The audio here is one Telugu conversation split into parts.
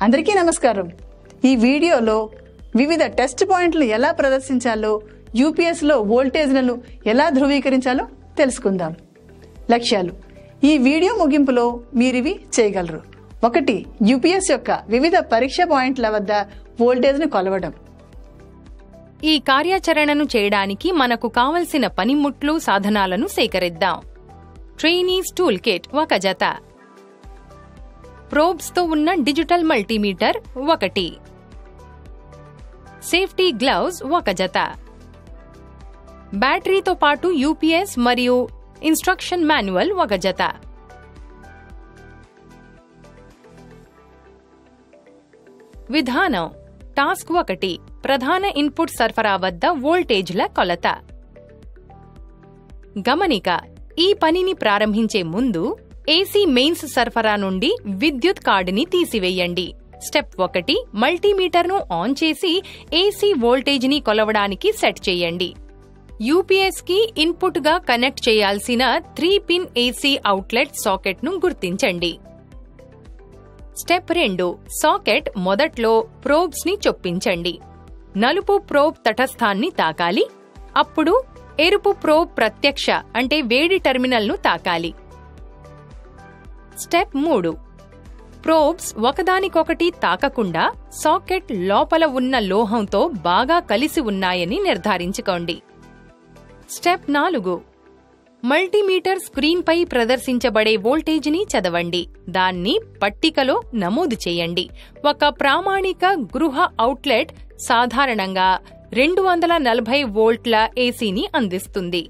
అందరికీ నమస్కారం. ఈ వీడియోలో వివిధ టెస్ట్ పాయింట్లు ఎలా ప్రదర్శించాలో, యూపీఎస్లో వోల్టేజ్లను ఎలా ధృవీకరించాలో తెలుసుకుందాం. లక్ష్యాలు. ఈ వీడియో ముగింపులో మీరివి చేయగలరు. 1. యూపీఎస్ యొక్క వివిధ పరీక్ష పాయింట్ల వద్ద వోల్టేజ్ను కొలవడం. ఈ కార్యాచరణను చేయడానికి మనకు కావలసిన పనిముట్లు, సాధనాలను సేకరిద్దాం. ట్రైనీస్ టూల్ కిట్ 1 జత, ప్రోబ్స్ తో ఉన్న డిజిటల్ మల్టీమీటర్ 1, సేఫ్టీ గ్లౌస్ 1 జత, బ్యాటరీతో పాటు యూపీఎస్ మరియు ఇన్స్ట్రక్షన్ మాన్యువల్ 1 జత. విధానం. టాస్క్ 1. ప్రధాన ఇన్పుట్ సరఫరా వద్ద వోల్టేజ్ల కొలత. గమనిక: ఈ పనిని ప్రారంభించే ముందు ఏసీ మెయిన్స్ సరఫరా నుండి విద్యుత్ కార్డుని తీసివేయండి. స్టెప్ 1. మల్టీమీటర్ను ఆన్ చేసి ఏసీ వోల్టేజ్ని కొలవడానికి సెట్ చేయండి. యూపీఎస్ కి ఇన్పుట్ గా కనెక్ట్ చేయాల్సిన 3-పిన్ ఏసీ అవుట్లెట్ సాకెట్ను గుర్తించండి. స్టెప్ 2. సాకెట్ మొదట్లో ప్రోబ్స్ ని చొప్పించండి. నలుపు ప్రోబ్ తటస్థాన్ని తాకాలి. అప్పుడు ఎరుపు ప్రోబ్ ప్రత్యక్ష అంటే వేడి టెర్మినల్ను తాకాలి. స్టెప్ 3. ప్రోబ్స్ ఒకదానికొకటి తాకకుండా సాకెట్ లోపల ఉన్న లోహంతో బాగా కలిసి ఉన్నాయని నిర్ధారించుకోండి. స్టెప్ 4. మల్టీమీటర్ స్క్రీన్పై ప్రదర్శించబడే వోల్టేజ్ని చదవండి. దాన్ని పట్టికలో నమోదు చేయండి. ఒక ప్రామాణిక గృహ అవుట్లెట్ సాధారణంగా 240 వోల్ట్ల ఏసీని అందిస్తుంది.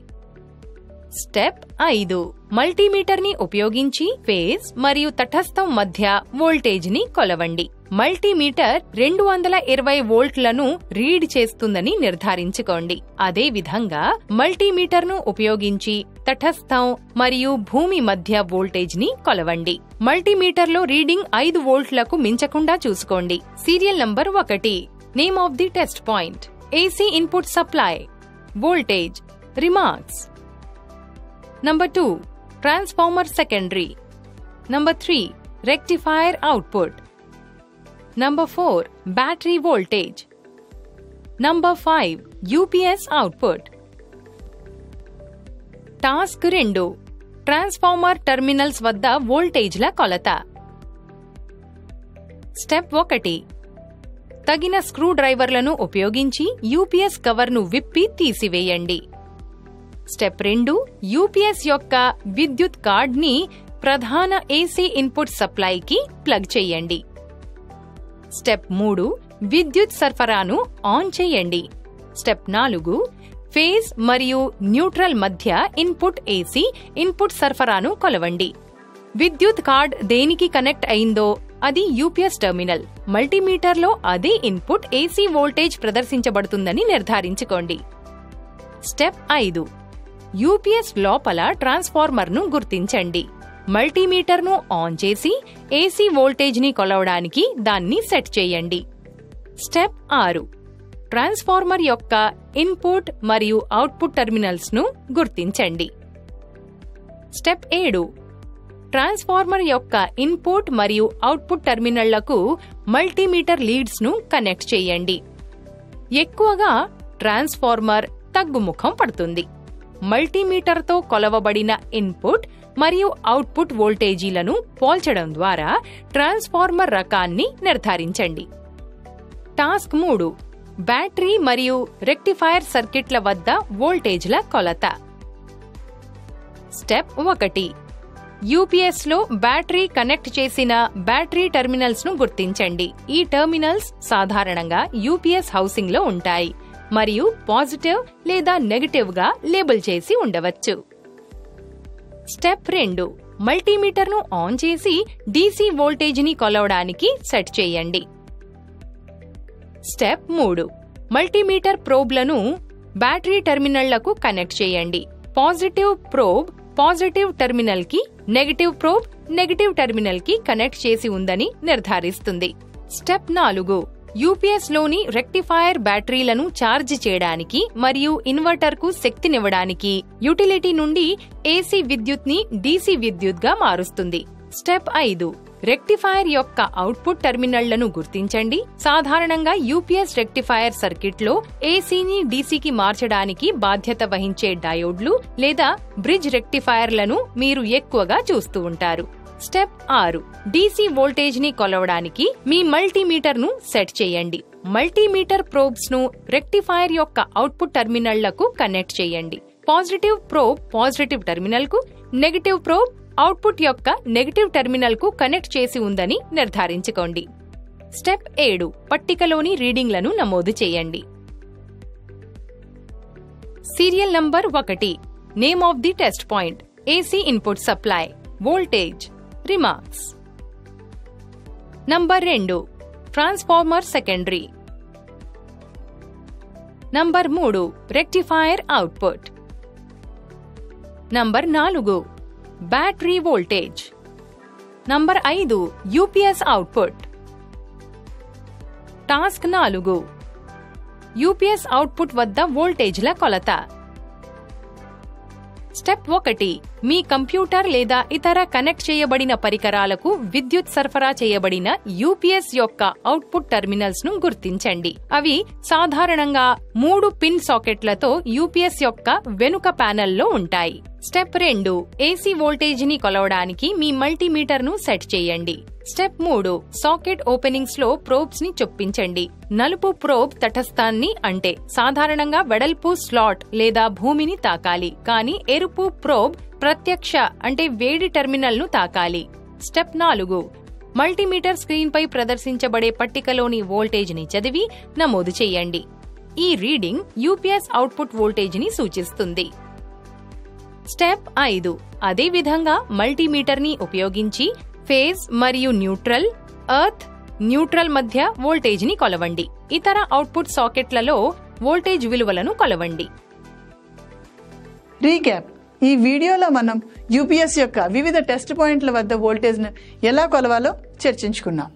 స్టెప్ 5. మల్టీమీటర్ని ఉపయోగించి ఫేజ్ మరియు తటస్థం మధ్య వోల్టేజ్ని కొలవండి. మల్టీమీటర్ 220 వోల్ట్లను రీడ్ చేస్తుందని నిర్ధారించుకోండి. అదే విధంగా మల్టీమీటర్ను ఉపయోగించి తటస్థం మరియు భూమి మధ్య వోల్టేజ్ని కొలవండి. మల్టీమీటర్లో రీడింగ్ 5 వోల్ట్లకు మించకుండా చూసుకోండి. Serial number 1. Name of the test point. AC input supply. Voltage. Remarks. Number 2. Transformer secondary. Number 3. Rectifier output. Number 4. Battery voltage. Number 5. UPS output. Task 2. Transformer terminals వద్ద వోల్టేజ్ల కొలత. స్టెప్ 1. తగిన స్క్రూ డ్రైవర్లను ఉపయోగించి యూపీఎస్ కవర్ను విప్పి తీసివేయండి. స్టెప్ 2. యూపీఎస్ యొక్క విద్యుత్ కార్డ్ని ప్రధాన ఏసీ ఇన్పుట్ సప్లైకి ప్లగ్ చేయండి. స్టెప్ 3. విద్యుత్ సరఫరాను ఆన్ చేయండి. స్టెప్ 4. ఫేజ్ మరియు న్యూట్రల్ మధ్య ఇన్పుట్ ఏసీ ఇన్పుట్ సరఫరాను కొలవండి. విద్యుత్ కార్డ్ దేనికి కనెక్ట్ అయిందో అది యూపీఎస్ టెర్మినల్. మల్టీమీటర్లో అదే ఇన్పుట్ ఏసీ వోల్టేజ్ ప్రదర్శించబడుతుందని నిర్ధారించుకోండి. స్టెప్ 5. యూపీఎస్ లోపల ట్రాన్స్ఫార్మర్ను గుర్తించండి. మల్టీమీటర్ను ఆన్ చేసి ఏసీ వోల్టేజ్ని కొలవడానికి దాన్ని సెట్ చేయండి. స్టెప్ 6. ట్రాన్స్ఫార్మర్ యొక్క ఇన్పుట్ మరియు అవుట్పుట్ టెర్మినల్స్ను గుర్తించండి. స్టెప్ 7. ట్రాన్స్ఫార్మర్ యొక్క ఇన్పుట్ మరియు అవుట్పుట్ టెర్మినళ్లకు మల్టీమీటర్ లీడ్స్ను కనెక్ట్ చేయండి. ఎక్కువగా ట్రాన్స్ఫార్మర్ తగ్గుముఖం పడుతుంది. మల్టీమీటర్తో కొలవబడిన ఇన్పుట్ మరియు అవుట్పుట్ వోల్టేజీలను పోల్చడం ద్వారా ట్రాన్స్ఫార్మర్ రకాన్ని నిర్ధారించండి. టాస్క్ 3. బ్యాటరీ మరియు రెక్టిఫైర్ సర్క్యూట్ల వద్ద వోల్టేజ్ల కొలత. స్టెప్ 1. యూపీఎస్లో బ్యాటరీ కనెక్ట్ చేసిన బ్యాటరీ టెర్మినల్స్ను గుర్తించండి. ఈ టెర్మినల్స్ సాధారణంగా యూపీఎస్ హౌసింగ్లో ఉంటాయి మరియు పాజిటివ్ లేదా నెగటివ్ గా లేబుల్ చేసి ఉండవచ్చు. స్టెప్ 2. మల్టీమీటర్ను ఆన్ చేసి డీసీ వోల్టేజ్ని కొలవడానికి సెట్ చేయండి. స్టెప్ 3. మల్టీమీటర్ ప్రోబ్లను బ్యాటరీ టెర్మినళ్లకు కనెక్ట్ చేయండి. పాజిటివ్ ప్రోబ్ పాజిటివ్ టెర్మినల్ కి, నెగటివ్ ప్రోబ్ నెగటివ్ టెర్మినల్ కి కనెక్ట్ చేసి ఉందని నిర్ధారిస్తుంది. స్టెప్ 4. యూపీఎస్ లోని రెక్టిఫైర్ బ్యాటరీలను ఛార్జ్ చేయడానికి మరియు ఇన్వర్టర్ కు శక్తినివ్వడానికి యుటిలిటీ నుండి ఏసీ విద్యుత్ ని డీసీ విద్యుత్ గా మారుస్తుంది. స్టెప్ 5 రెక్టిఫైయర్ యొక్క అవుట్పుట్ టెర్మినళ్లను గుర్తించండి. సాధారణంగా యూపీఎస్ రెక్టిఫైయర్ సర్క్యూట్లో ఏసీని డీసీకి మార్చడానికి బాధ్యత వహించే డయోడ్లు లేదా బ్రిడ్జ్ రెక్టిఫైయర్లను మీరు ఎక్కువగా చూస్తూ ఉంటారు. స్టెప్ 6 డీసీ వోల్టేజ్ ని కొలవడానికి మీ మల్టీమీటర్ ను సెట్ చేయండి. మల్టీమీటర్ ప్రోబ్స్ ను రెక్టిఫైయర్ యొక్క అవుట్పుట్ టెర్మినళ్లకు కనెక్ట్ చేయండి. పాజిటివ్ ప్రోబ్ పాజిటివ్ టెర్మినల్ కు, నెగటివ్ ప్రోబ్ అవుట్పుట్ యొక్క నెగటివ్ టెర్మినల్ కు కనెక్ట్ చేసి ఉందని నిర్ధారించుకోండి. స్టెప్ 7 పట్టికలోని రీడింగ్లను నమోదు చేయండి. Serial number 1 name of the test point, AC input supply, voltage, remarks. Number 2 transformer secondary. Number 3 rectifier output. Number 4 battery voltage. Number 5 UPS output. Task 4 UPS output వద్ద వోల్టేజ్ల కొలత. స్టెప్ 1 మీ కంప్యూటర్ లేదా ఇతర కనెక్ట్ చేయబడిన పరికరాలకు విద్యుత్ సరఫరా చేయబడిన యూపీఎస్ యొక్క అవుట్పుట్ టెర్మినల్స్ ను గుర్తించండి. అవి సాధారణంగా 3 పిన్ సాకెట్లతో యూపీఎస్ యొక్క వెనుక ప్యానెల్లో ఉంటాయి. స్టెప్ 2 ఏసీ వోల్టేజ్ ని కొలవడానికి మీ మల్టీమీటర్ ను సెట్ చేయండి. స్టెప్ 3 సాకెట్ ఓపెనింగ్స్ లో ప్రోబ్స్ ని చొప్పించండి. నలుపు ప్రోబ్ తటస్థాన్ని అంటే సాధారణంగా వెడల్పు స్లాట్ లేదా భూమిని తాకాలి, కానీ ఎరుపు ప్రోబ్ ప్రత్యక్ష అంటే వేడి టెర్మినల్ ను తాకాలి. స్టెప్ 4 మల్టీమీటర్ స్క్రీన్ పై ప్రదర్శించబడే పట్టికలోని వోల్టేజ్ ని చదివి నమోదు చేయండి. ఈ రీడింగ్ యూపీఎస్ అవుట్పుట్ వోల్టేజ్ ని సూచిస్తుంది. స్టెప్ 5 అదే విధంగా మల్టీమీటర్ ని ఉపయోగించి ఫేజ్ మరియు న్యూట్రల్, ఎర్త్, న్యూట్రల్ మధ్య వోల్టేజ్ ని కొలవండి. ఇతర అవుట్పుట్ సాకెట్లలో వోల్టేజ్ విలువలను కొలవండి. రీక్యాప్: ఈ వీడియోలో మనం యూపీఎస్ యొక్క వివిధ టెస్ట్ పాయింట్ల వద్ద వోల్టేజ్ను ఎలా కొలవాలో చర్చించుకున్నాం.